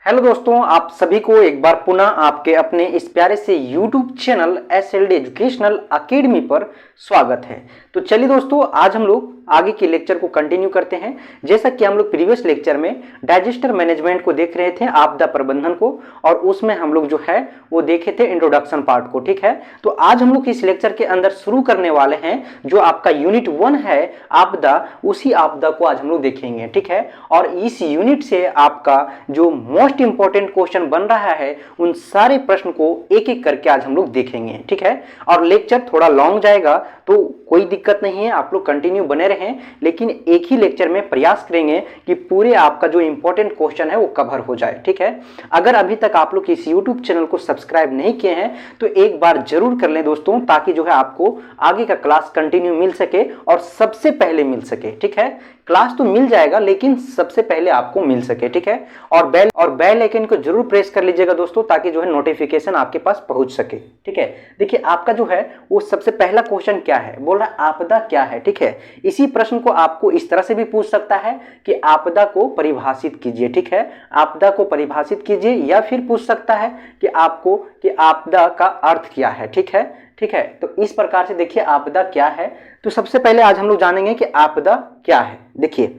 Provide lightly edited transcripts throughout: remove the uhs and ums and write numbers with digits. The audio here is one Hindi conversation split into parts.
हेलो दोस्तों, आप सभी को एक बार पुनः आपके अपने इस प्यारे से YouTube channel SLD educational academy पर स्वागत है। तो चलिए दोस्तों, आज हम लोग आगे के लेक्चर को कंटिन्यू करते हैं। जैसा कि हम लोग प्रीवियस लेक्चर में डिजास्टर मैनेजमेंट को देख रहे थे, आपदा प्रबंधन को, और उसमें हम लोग जो है वो देखे थे इंट्रोडक्शन पार्ट को। ठीक है, तो आज हम लोग इस लेक्चर के अंदर शुरू करने वाले हैं जो आपका यूनिट 1 है आपदा, उसी आपदा को आज हम लोग देखेंगे। ठीक है, और इस यूनिट से आपका जो मोस्ट इंपॉर्टेंट क्वेश्चन बन रहा है उन सारे प्रश्न को एक एक करके आज हम लोग देखेंगे। ठीक है, और लेक्चर थोड़ा लॉन्ग जाएगा तो कोई दिक्कत नहीं है, आप लोग कंटिन्यू बने रहें, लेकिन एक ही लेक्चर में प्रयास करेंगे कि पूरे आपका जो इंपॉर्टेंट क्वेश्चन है वो कवर हो जाए। ठीक है, अगर अभी तक आप लोग इस यूट्यूब चैनल को सब्सक्राइब नहीं किए हैं तो एक बार जरूर कर लें दोस्तों, ताकि जो है आपको आगे का क्लास कंटिन्यू मिल सके और सबसे पहले मिल सके। ठीक है, क्लास तो मिल जाएगा लेकिन सबसे पहले आपको मिल सके। ठीक है, और बेल आइकन को जरूर प्रेस कर लीजिएगा दोस्तों, ताकि जो है नोटिफिकेशन आपके पास पहुंच सके। ठीक है, देखिए आपका जो है वो सबसे पहला क्वेश्चन क्या है, बोल रहा है आपदा क्या है। ठीक है, इसी प्रश्न को आपको इस तरह से भी पूछ सकता है कि आपदा को परिभाषित कीजिए। ठीक है, आपदा को परिभाषित कीजिए, या फिर पूछ सकता है कि आपको कि आपदा का अर्थ क्या है। ठीक है, ठीक है, तो इस प्रकार से देखिए आपदा क्या है। तो सबसे पहले आज हम लोग जानेंगे कि आपदा क्या है। देखिए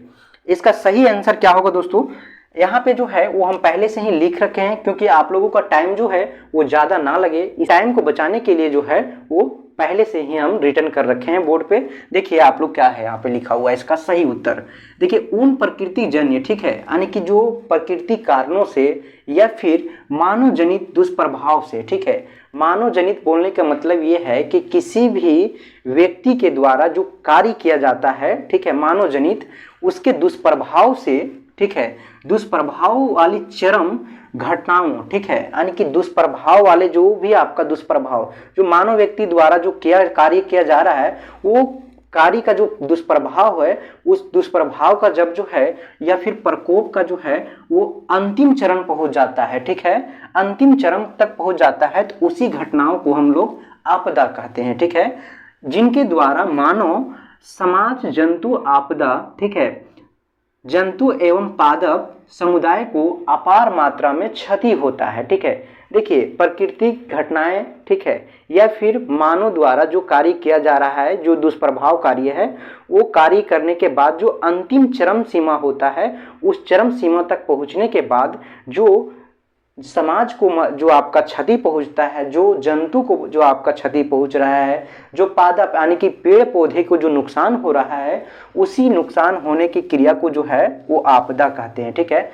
इसका सही आंसर क्या होगा दोस्तों, यहाँ पे जो है वो हम पहले से ही लिख रखे हैं, क्योंकि आप लोगों का टाइम जो है वो ज्यादा ना लगे, इस टाइम को बचाने के लिए जो है वो पहले से ही हम रिटर्न कर रखे हैं बोर्ड पे। देखिए आप लोग क्या है यहाँ पे लिखा हुआ है, इसका सही उत्तर देखिए उन प्रकृति जन्य, ठीक है, यानी कि जो प्रकृति कारणों से या फिर मानव जनित दुष्प्रभाव से। ठीक है, मानव जनित बोलने का मतलब ये है कि किसी भी व्यक्ति के द्वारा जो कार्य किया जाता है, ठीक है, मानव जनित, उसके दुष्प्रभाव से, ठीक है, दुष्प्रभाव वाली चरम घटनाओं, ठीक है, यानी कि दुष्प्रभाव वाले जो भी आपका दुष्प्रभाव जो मानव व्यक्ति द्वारा जो कार्य किया जा रहा है, वो कार्य का जो दुष्प्रभाव है, उस दुष्प्रभाव का जब जो है या फिर प्रकोप का जो है वो अंतिम चरण पहुंच जाता है। ठीक है, अंतिम चरण तक पहुंच जाता है, तो उसी घटनाओं को हम लोग आपदा कहते हैं। ठीक है, जिनके द्वारा मानव समाज जंतु आपदा, ठीक है, जंतु एवं पादप समुदाय को अपार मात्रा में क्षति होता है। ठीक है, देखिए प्राकृतिक घटनाएं, ठीक है, या फिर मानव द्वारा जो कार्य किया जा रहा है, जो दुष्प्रभाव कार्य है, वो कार्य करने के बाद जो अंतिम चरम सीमा होता है, उस चरम सीमा तक पहुंचने के बाद जो समाज को जो आपका क्षति पहुंचता है, जो जंतु को जो आपका क्षति पहुंच रहा है, जो पादप यानी कि पेड़ पौधे को जो नुकसान हो रहा है, उसी नुकसान होने की क्रिया को जो है वो आपदा कहते हैं। ठीक है,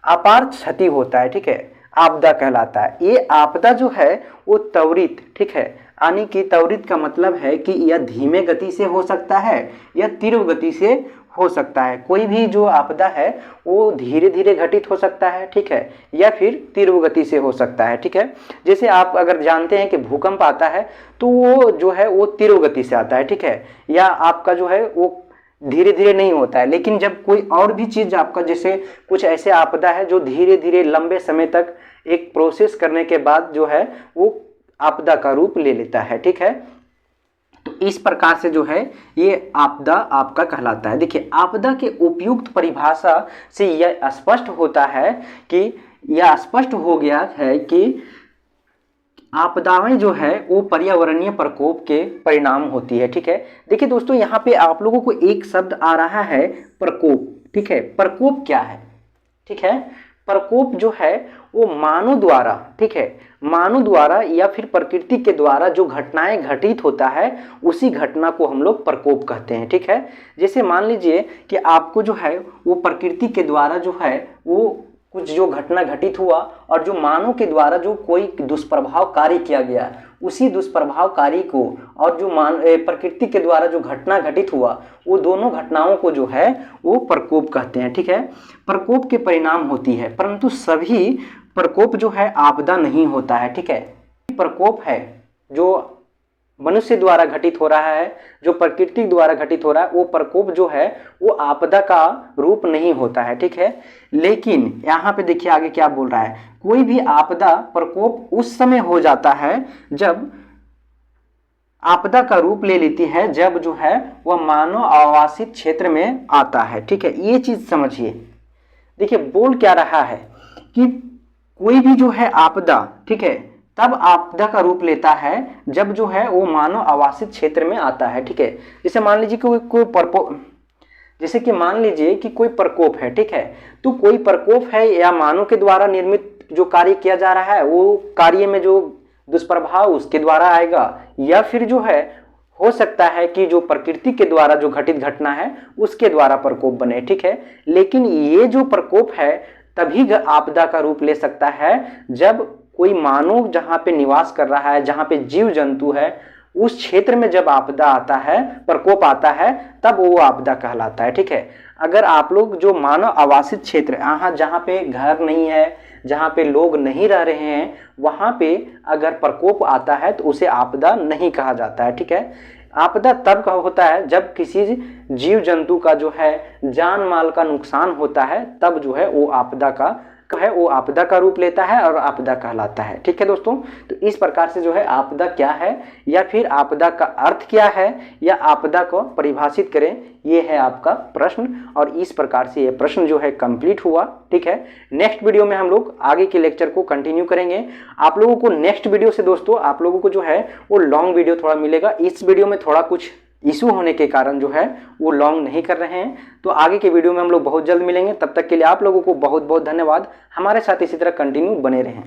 अपार क्षति होता है, ठीक है, आपदा कहलाता है। ये आपदा जो है वो त्वरित, ठीक है, यानी कि त्वरित का मतलब है कि यह धीमे गति से हो सकता है या तीव्र गति से हो सकता है। कोई भी जो आपदा है वो धीरे धीरे घटित हो सकता है, ठीक है, या फिर तीव्र गति से हो सकता है। ठीक है, जैसे आप अगर जानते हैं कि भूकंप आता है तो वो जो है वो तीव्र गति से आता है, ठीक है, या आपका जो है वो धीरे धीरे नहीं होता है। लेकिन जब कोई और भी चीज आपका, जैसे कुछ ऐसे आपदा है जो धीरे धीरे लंबे समय तक एक प्रोसेस करने के बाद जो है वो आपदा का रूप ले लेता है। ठीक है, तो इस प्रकार से जो है ये आपदा आपका कहलाता है। देखिए आपदा के उपयुक्त परिभाषा से यह स्पष्ट होता है कि यह स्पष्ट हो गया है कि आपदाएं जो है वो पर्यावरणीय प्रकोप के परिणाम होती है। ठीक है, देखिए दोस्तों यहाँ पे आप लोगों को एक शब्द आ रहा है प्रकोप। ठीक है, प्रकोप क्या है, ठीक है, प्रकोप जो है वो मानव द्वारा, ठीक है, मानव द्वारा या फिर प्रकृति के द्वारा जो घटनाएं घटित होता है, उसी घटना को हम लोग प्रकोप कहते हैं। ठीक है, जैसे मान लीजिए कि आपको जो है वो प्रकृति के द्वारा जो है वो कुछ जो घटना घटित हुआ, और जो मानव के द्वारा जो कोई दुष्प्रभाव कार्य किया गया, उसी दुष्प्रभाव कार्य को और जो प्रकृति के द्वारा जो घटना घटित हुआ, वो दोनों घटनाओं को जो है वो प्रकोप कहते हैं। ठीक है, प्रकोप के परिणाम होती है, परंतु सभी प्रकोप जो है आपदा नहीं होता है। ठीक है, प्रकोप है जो मनुष्य द्वारा घटित हो रहा है, जो प्रकृति द्वारा घटित हो रहा है, वो प्रकोप जो है वो आपदा का रूप नहीं होता है। ठीक है, लेकिन यहाँ पे देखिए आगे क्या बोल रहा है, कोई भी आपदा प्रकोप उस समय हो जाता है जब आपदा का रूप ले लेती है, जब जो है वह मानव आवासित क्षेत्र में आता है। ठीक है, ये चीज समझिए। देखिए बोल क्या रहा है कि कोई भी जो है आपदा, ठीक है, तब आपदा का रूप लेता है जब जो है वो मानव आवासित क्षेत्र में आता है, ठीक है। जैसे मान लीजिए कि कोई प्रकोप है, ठीक है, तो कोई प्रकोप है या मानव के द्वारा निर्मित जो कार्य किया जा रहा है वो कार्य में जो दुष्प्रभाव उसके द्वारा आएगा, या फिर जो है हो सकता है कि जो प्रकृति के द्वारा जो घटित घटना है उसके द्वारा प्रकोप बने, ठीक है। लेकिन ये जो प्रकोप है तभी आपदा का रूप ले सकता है जब कोई मानव जहां पे निवास कर रहा है, जहां पे जीव जंतु है, उस क्षेत्र में जब आपदा आता है, प्रकोप आता है, तब वो आपदा कहलाता है, ठीक है। अगर आप लोग जो मानव आवासित क्षेत्र, जहां पे घर नहीं है, जहां पे लोग नहीं रह रहे हैं, वहां पे अगर प्रकोप आता है तो उसे आपदा नहीं कहा जाता है, ठीक है। आपदा तब का होता है जब किसी जीव जंतु का जो है जान माल का नुकसान होता है, तब जो है वो आपदा का रूप लेता है और आपदा कहलाता है, ठीक है दोस्तों। तो इस प्रकार से जो है आपदा क्या है, या फिर आपदा का अर्थ क्या है, या आपदा को परिभाषित करें, ये है आपका प्रश्न। और इस प्रकार से ये प्रश्न जो है कंप्लीट हुआ, ठीक है। नेक्स्ट वीडियो में हम लोग आगे के लेक्चर को कंटिन्यू करेंगे। आप लोगों को नेक्स्ट वीडियो से दोस्तों आप लोगों को जो है वो लॉन्ग वीडियो थोड़ा मिलेगा। इस वीडियो में थोड़ा कुछ इशू होने के कारण जो है वो लॉन्ग नहीं कर रहे हैं। तो आगे के वीडियो में हम लोग बहुत जल्द मिलेंगे। तब तक के लिए आप लोगों को बहुत बहुत धन्यवाद। हमारे साथ इसी तरह कंटिन्यू बने रहें।